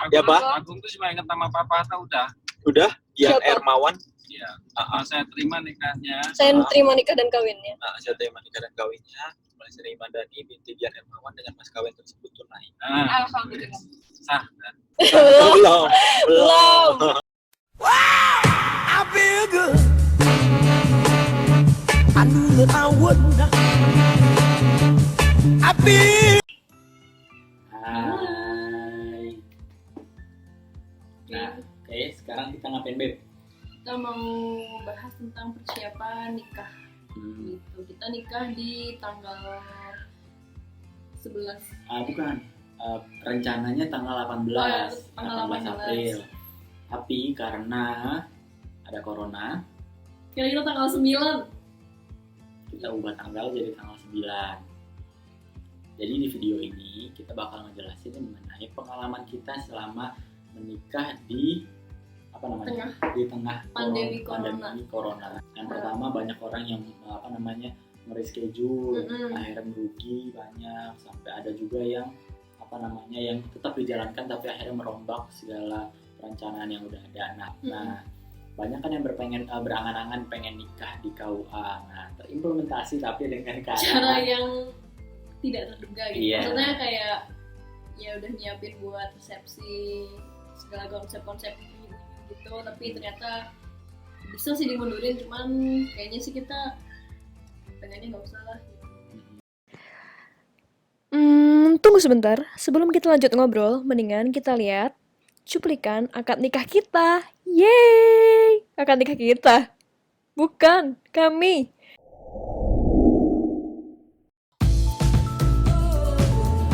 Ya, Pak. Agung tuh cuma ingat nama papa atau udah? Udah, Dian Siapa? Ermawan. Iya. Saya terima nikahnya. Saya terima nikah dan kawinnya. Saya terima nikah dan kawinnya oleh Sri Mandani binti Dian Ermawan dengan mas kawin tersebut tunai. Alhamdulillah. Sah kan? Belum. Wow, I feel good. I knew that I would not. I feel. Hai. Nah, oke, sekarang kita ngapain, Beb? Kita mau bahas tentang persiapan nikah. Gitu. Kita nikah di tanggal 11. Bukan. Rencananya tanggal 18. Tanggal 18 April. Tapi karena ada corona, Kira-kira tanggal 9. kita ubah tanggal jadi tanggal 9. Jadi di video ini kita bakal ngejelasin mengenai pengalaman kita selama menikah di di tengah pandemi corona. Yang pertama banyak orang yang mereschedule, akhirnya merugi banyak, sampai ada juga yang yang tetap dijalankan tapi akhirnya merombak segala perencanaan yang udah ada. Nah, banyak kan yang berangan-angan pengen nikah di KUA. Nah, terimplementasi tapi dengan cara yang tidak terduga gitu. Iya. Maksudnya kayak ya udah nyiapin buat resepsi segala konsep-konsep gitu, tapi ternyata bisa sih dimundurin, cuman kayaknya sih kita pengennya nggak usah lah. Tunggu sebentar, sebelum kita lanjut ngobrol, mendingan kita lihat cuplikan akad nikah kita. Yeay! Akad nikah kita. Bukan, kami.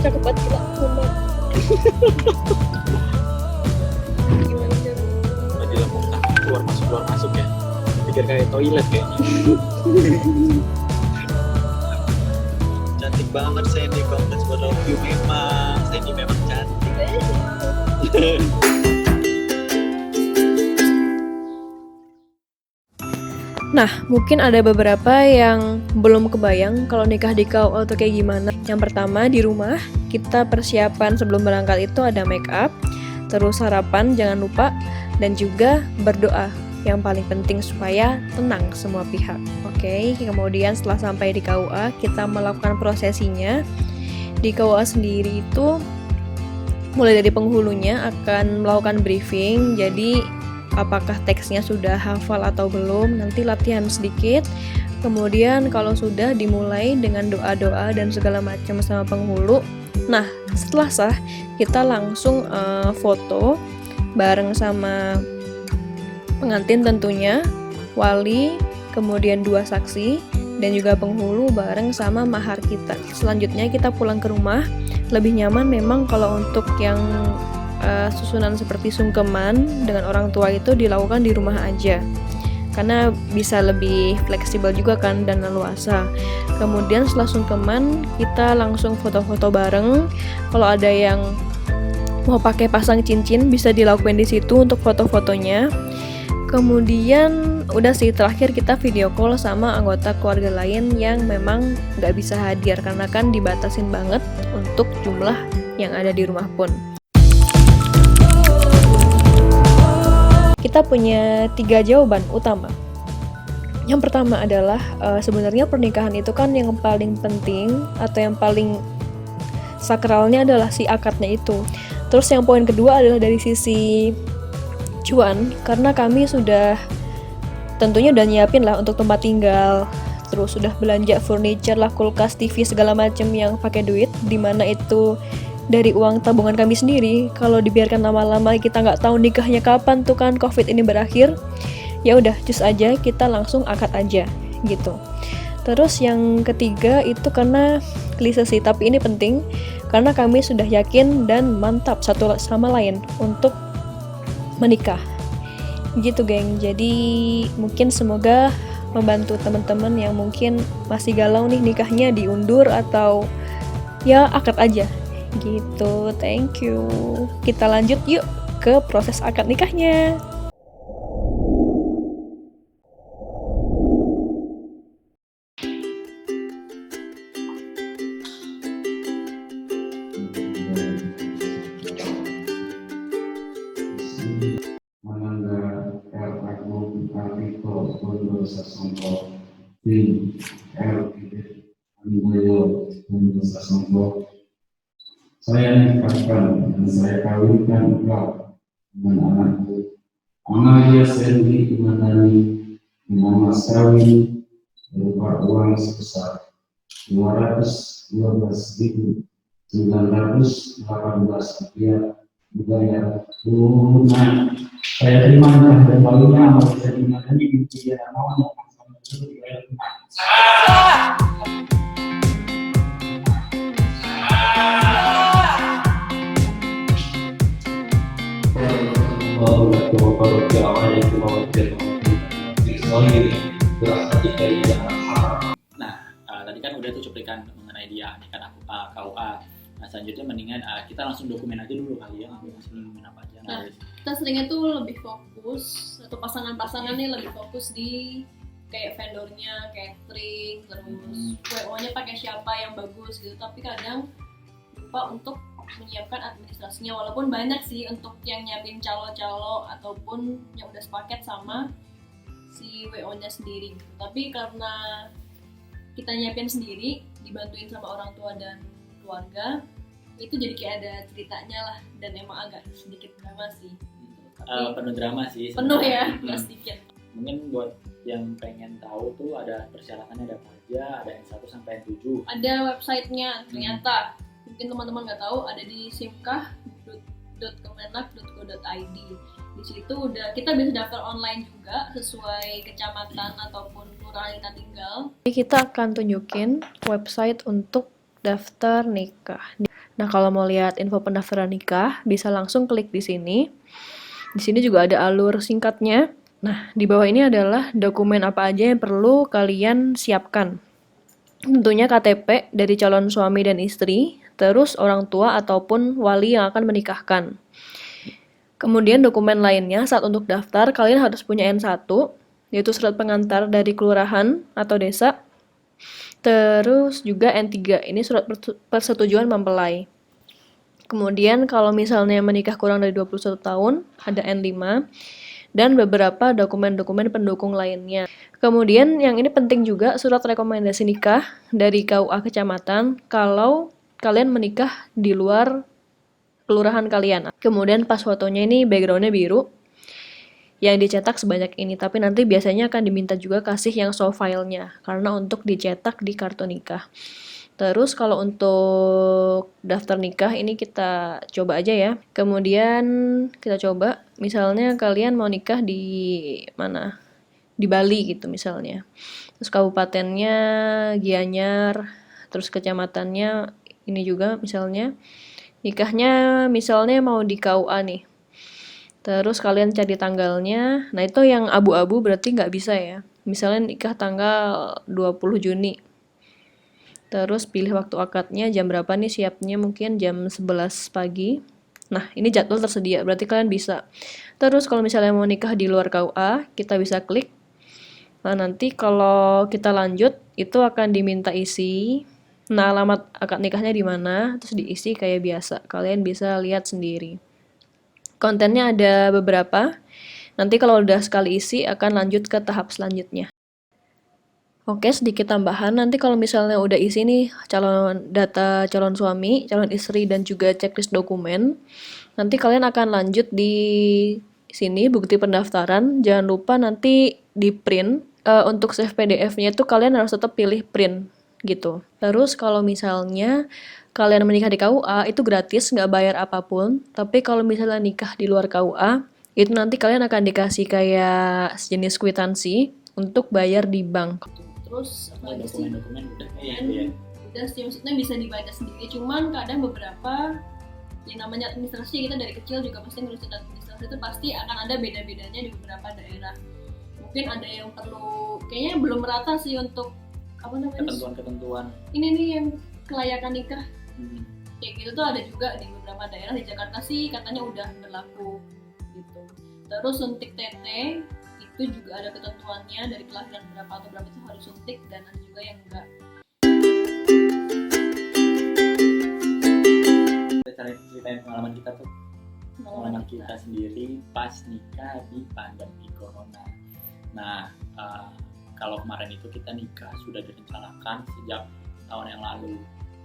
Cakep banget gila, kumat. Gimana cara? Baju muka keluar masuk ya. Pikir kayak toilet kayaknya. Cantik banget Sandy, congrats buat love you memang. Sandy memang cantik. Nah, mungkin ada beberapa yang belum kebayang kalau nikah di KUA atau kayak gimana. Yang pertama, di rumah kita persiapan sebelum berangkat itu ada make up, terus sarapan jangan lupa, dan juga berdoa yang paling penting supaya tenang semua pihak. Oke, kemudian setelah sampai di KUA kita melakukan prosesinya. Di KUA sendiri itu mulai dari penghulunya akan melakukan briefing, jadi apakah teksnya sudah hafal atau belum, nanti latihan sedikit. Kemudian kalau sudah dimulai dengan doa-doa dan segala macam sama penghulu. Nah, setelah sah, kita langsung foto bareng sama pengantin tentunya, wali, kemudian 2 saksi, dan juga penghulu bareng sama mahar kita. Selanjutnya kita pulang ke rumah. Lebih nyaman memang kalau untuk yang susunan seperti sungkeman dengan orang tua itu dilakukan di rumah aja, karena bisa lebih fleksibel juga kan dan leluasa. Kemudian setelah sungkeman kita langsung foto-foto bareng. Kalau ada yang mau pakai pasang cincin bisa dilakukan di situ untuk foto-fotonya. Kemudian udah sih, terakhir kita video call sama anggota keluarga lain yang memang nggak bisa hadir karena kan dibatasin banget untuk jumlah yang ada di rumah pun. Kita punya 3 jawaban utama. Yang pertama adalah sebenarnya pernikahan itu kan yang paling penting atau yang paling sakralnya adalah si akadnya itu. Terus yang poin kedua adalah dari sisi cuan, karena kami sudah tentunya udah nyiapin lah untuk tempat tinggal, terus sudah belanja furniture lah, kulkas, TV segala macam yang pakai duit, dimana itu dari uang tabungan kami sendiri. Kalau dibiarkan lama-lama kita nggak tahu nikahnya kapan tuh kan COVID ini berakhir. Ya udah, cus aja kita langsung akad aja gitu. Terus yang ketiga itu karena klise sih, tapi ini penting karena kami sudah yakin dan mantap satu sama lain untuk menikah. Gitu geng. Jadi mungkin semoga membantu teman-teman yang mungkin masih galau nih nikahnya diundur atau ya akad aja. Gitu, thank you. Kita lanjut yuk ke proses akad nikahnya. Manangga R. Agung Artiko Bondo Sasongko Tim R. Andoyo Bondo Sasongko. Saya nikahkan dan saya kawinkan engkau dengan anakku Amalia Sendi Imanani dengan mas kawin berupa uang sebesar 212.918 rupiah dibayar tunai. Saya terima nikah dan kawinnya Amalia Sendi Imanani binti Darmawan dan mas kawin itu dibayar tunai. Tadi kan udah tuh cuplikan mengenai dia nih kan KUA. Nah selanjutnya mendingan kita langsung dokumen aja dulu kali ya, dokumen apa aja. Nah, kita seringnya tuh lebih fokus atau pasangan-pasangan nih lebih fokus di kayak vendornya, catering, terus WO-nya pakai siapa yang bagus gitu. Tapi kadang lupa untuk menyiapkan administrasinya, walaupun banyak sih untuk yang nyiapin calo-calo ataupun yang udah sepaket sama si WO-nya sendiri gitu. Tapi karena kita nyiapin sendiri, dibantuin sama orang tua dan keluarga, itu jadi kayak ada ceritanya lah, dan emang agak sedikit drama sih gitu. Tapi Penuh drama sih penuh ya, sebenarnya. nggak sedikit. Mungkin buat yang pengen tahu tuh ada persyaratannya ada apa aja, ada N1 sampai N7. Ada websitenya ternyata, mungkin teman-teman nggak tahu, ada di simkah.kemenak.go.id. Di situ udah kita bisa daftar online juga sesuai kecamatan ataupun kelurahan kita tinggal. Kita akan tunjukin website untuk daftar nikah. Nah, kalau mau lihat info pendaftaran nikah, bisa langsung klik di sini. Di sini juga ada alur singkatnya. Nah, di bawah ini adalah dokumen apa aja yang perlu kalian siapkan. Tentunya KTP dari calon suami dan istri, terus orang tua ataupun wali yang akan menikahkan. Kemudian dokumen lainnya saat untuk daftar, kalian harus punya N1, yaitu surat pengantar dari kelurahan atau desa. Terus juga N3, ini surat persetujuan mempelai. Kemudian kalau misalnya menikah kurang dari 21 tahun, ada N5. Dan beberapa dokumen-dokumen pendukung lainnya. Kemudian yang ini penting juga, surat rekomendasi nikah dari KUA kecamatan kalau kalian menikah di luar kelurahan kalian. Kemudian pas fotonya ini backgroundnya biru, yang dicetak sebanyak ini, tapi nanti biasanya akan diminta juga kasih yang soft filenya, karena untuk dicetak di kartu nikah. Terus kalau untuk daftar nikah ini kita coba aja ya. Kemudian kita coba, misalnya kalian mau nikah di mana? Di Bali gitu misalnya. Terus kabupatennya Gianyar, terus kecamatannya ini juga misalnya. Nikahnya misalnya mau di KUA nih. Terus kalian cari tanggalnya. Nah itu yang abu-abu berarti nggak bisa ya. Misalnya nikah tanggal 20 Juni. Terus pilih waktu akadnya jam berapa nih siapnya, mungkin jam 11 pagi. Nah ini jadwal tersedia, berarti kalian bisa. Terus kalau misalnya mau nikah di luar KUA, kita bisa klik. Nah nanti kalau kita lanjut, itu akan diminta isi. Nah alamat akad nikahnya di mana, terus diisi kayak biasa. Kalian bisa lihat sendiri. Kontennya ada beberapa. Nanti kalau udah sekali isi, akan lanjut ke tahap selanjutnya. Oke, sedikit tambahan, nanti kalau misalnya udah isi nih data calon suami, calon istri, dan juga checklist dokumen, nanti kalian akan lanjut di sini, bukti pendaftaran. Jangan lupa nanti di print, untuk save PDF-nya itu kalian harus tetap pilih print, gitu. Terus kalau misalnya kalian menikah di KUA, itu gratis, nggak bayar apapun. Tapi kalau misalnya nikah di luar KUA, itu nanti kalian akan dikasih kayak sejenis kwitansi untuk bayar di bank. Terus apalagi sih? Dokumen-dokumen udah kayak Dan gitu ya. udah sih, maksudnya bisa dibaca sendiri. Cuman kadang beberapa yang namanya administrasi, kita dari kecil juga pasti ngurusin administrasi, itu pasti akan ada beda-bedanya di beberapa daerah. Mungkin ada yang perlu, kayaknya belum merata sih untuk apa namanya? Ketentuan-ketentuan. Ini nih yang kelayakan nikah. Hmm. Kayak gitu tuh ada juga di beberapa daerah. Di Jakarta sih katanya udah berlaku gitu. Terus suntik tete itu juga ada ketentuannya, dari kelahiran berapa atau berapa itu harus suntik, dan ada juga yang enggak. Ceritain pengalaman kita tuh. pengalaman kita sendiri pas nikah di pandemi corona. Nah, kalau kemarin itu kita nikah sudah direncanakan sejak tahun yang lalu.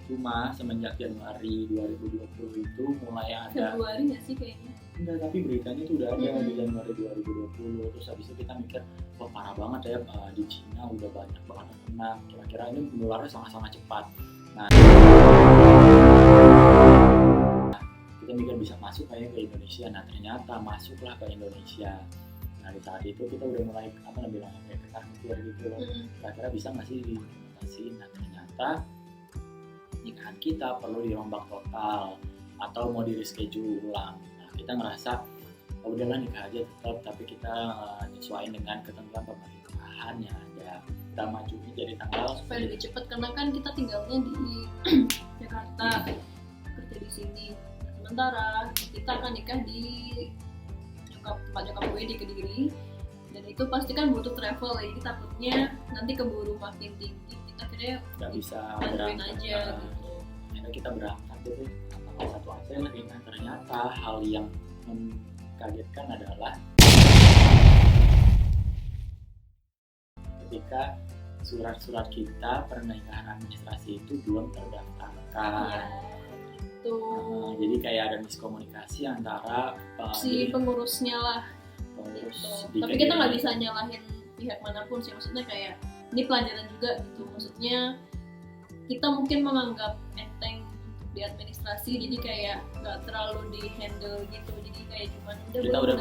Cuma semenjak Januari 2020 itu mulai ada Februari nggak sih kayaknya? enggak, tapi beritanya itu udah ada di Januari 2020. Terus habis itu kita mikir, wah parah banget ya, di Cina udah banyak banget yang kena. Kira-kira ini menularnya sangat-sangat cepat. Nah, kita mikir bisa masuk kayaknya ke Indonesia. Nah, ternyata masuklah ke Indonesia. Nah, di saat itu kita udah mulai bilangnya kayak ketar-ketir gitu loh. Kira-kira bisa nggak sih diimplementasiin? Nah, ternyata nikahan kita perlu dirombak total atau mau di reschedule ulang. Nah, kita ngerasa udahlah nikah aja tetap, tapi kita nyesuaiin dengan ketentuan pemerintahan yang ada. Kita majuin jadi tanggal Supaya lebih cepat karena kan kita tinggalnya di Jakarta, kerja di sini. Sementara kita akan nikah di tempat nyokap gue di Kediri, dan itu pasti kan butuh travel, jadi takutnya nanti keburu makin tinggi. Kita kira nggak bisa bantuin berangkat. aja gitu. Akhirnya kita berangkat itu tanggal 1 April. Nah, ternyata hal yang mengkagetkan adalah ketika surat-surat kita pernikahan administrasi itu belum terdaftarkan. Ya, itu Jadi kayak ada miskomunikasi antara si pengurusnya lah pengurus gitu. di Tapi kita nggak KDRI. bisa nyalahin pihak manapun sih, maksudnya kayak ini pelajaran juga gitu. Maksudnya kita mungkin menganggap enteng di administrasi, jadi kayak nggak terlalu di handle gitu, jadi kayak cuman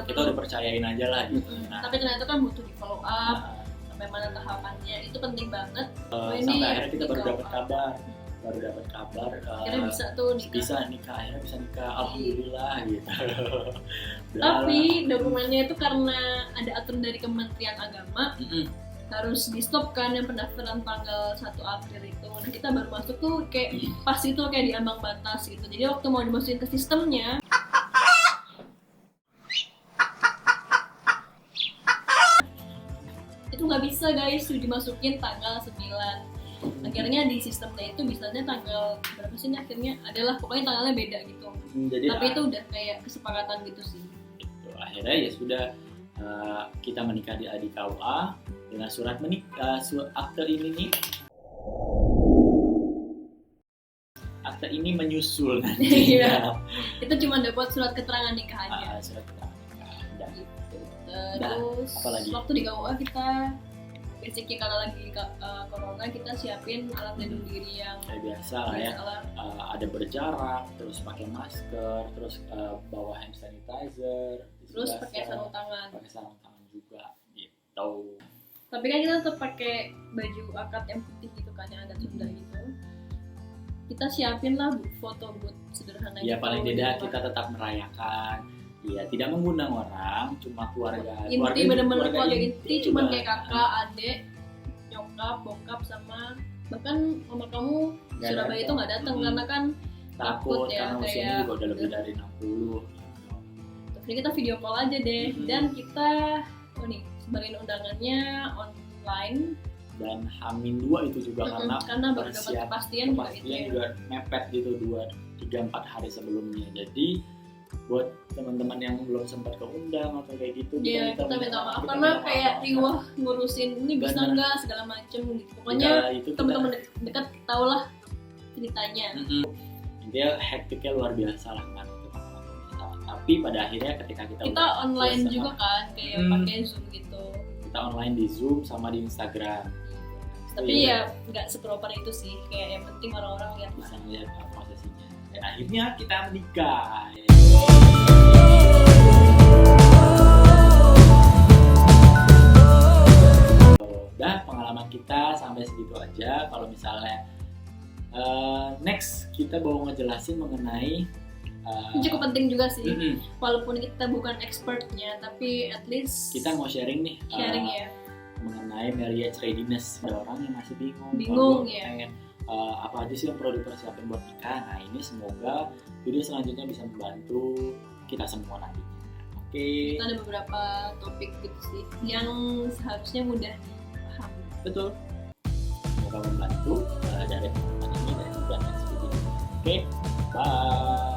kita udah percayain aja lah gitu. Nah, tapi ternyata kan butuh di follow up nah, sampai mana tahapannya, itu penting banget. sampai akhirnya kita baru nikah. dapat kabar Akhirnya bisa tuh nikah. bisa nikah, akhirnya bisa nikah, alhamdulillah gitu. Tapi dokumennya itu karena ada aturan dari Kementerian Agama harus di stop kan yang pendaftaran tanggal 1 April itu. Nah, kita baru masuk tuh kayak pas itu kayak di ambang batas gitu. Jadi waktu mau dimasukin ke sistemnya itu nggak bisa guys, tuh dimasukin tanggal 9. Akhirnya di sistemnya itu bisanya tanggal berapa sih nih akhirnya? Adalah pokoknya tanggalnya beda gitu. Jadi Tapi itu udah kayak kesepakatan gitu sih. gitu. Akhirnya ya sudah, kita menikah di KUA dengan surat menikah, akte ini nih. Akte ini menyusul nantinya. Iya. Itu cuma dapat surat keterangan nikah aja. Surat keterangan nikah. Dan Gitu. Dan, Terus apalagi? waktu di KUA kita basicnya karena lagi corona kita siapin alat pelindung diri yang kayak biasa lah ya. biasa lah. Ada berjarak, terus pakai masker, terus bawa hand sanitizer, Terus biasa, pakai sarung tangan. pakai sarung tangan juga gitu. Tapi kan kita tetap pakai baju akad yang putih gitu kan, yang ada Sunda gitu. Kita siapin lah foto booth sederhana Ya gitu. paling tidak kita tetap merayakan. Ya tidak mengundang orang, cuma keluarga. Inti bener-bener keluarga inti inti cuman lah. kayak kakak, adik, nyokap, bokap sama bahkan mama kamu Nggak Surabaya datang. itu nggak datang karena kan takut ya, karena usianya kayak juga udah lebih dari 60. jadi kita video call aja deh. Mhm. Dan kita sebagian undangannya online. Dan H-2 itu juga Karena baru dapat kepastian juga itu ya. juga mepet gitu 2-3-4 hari sebelumnya. Jadi buat teman-teman yang belum sempat keundang atau kayak gitu, Iya, kita minta maaf kita karena minta kayak maaf. riwah ngurusin ini bisa Bener. nggak segala macem gitu. Pokoknya Ya, itu kita- teman-teman dekat tau lah ceritanya. Intinya hektiknya luar biasa lah kan. Tapi pada akhirnya ketika kita Kita udah online selesai, juga kan, kayak pakai Zoom gitu. kita online di Zoom sama di Instagram. Tapi Iya. ya nggak seproper itu sih, kayak yang penting orang-orang lihat Bisa lah. melihat prosesinya. Dan akhirnya kita menikah. Udah, pengalaman kita sampai segitu aja. Kalau misalnya next kita mau ngejelasin mengenai Ini cukup penting juga sih, mm-mm, walaupun kita bukan expertnya, tapi at least kita mau sharing nih sharing ya. mengenai marriage readiness. Ada orang yang masih bingung Bingung, kalau ya. pengen apa aja sih yang perlu dipersiapin buat nikah. Nah ini semoga video selanjutnya bisa membantu kita semua nantinya. Oke. Kita ada beberapa topik gitu sih yang seharusnya mudah dipahami. Betul. Semoga membantu dari teman-teman ini dan juga next video. Oke, bye.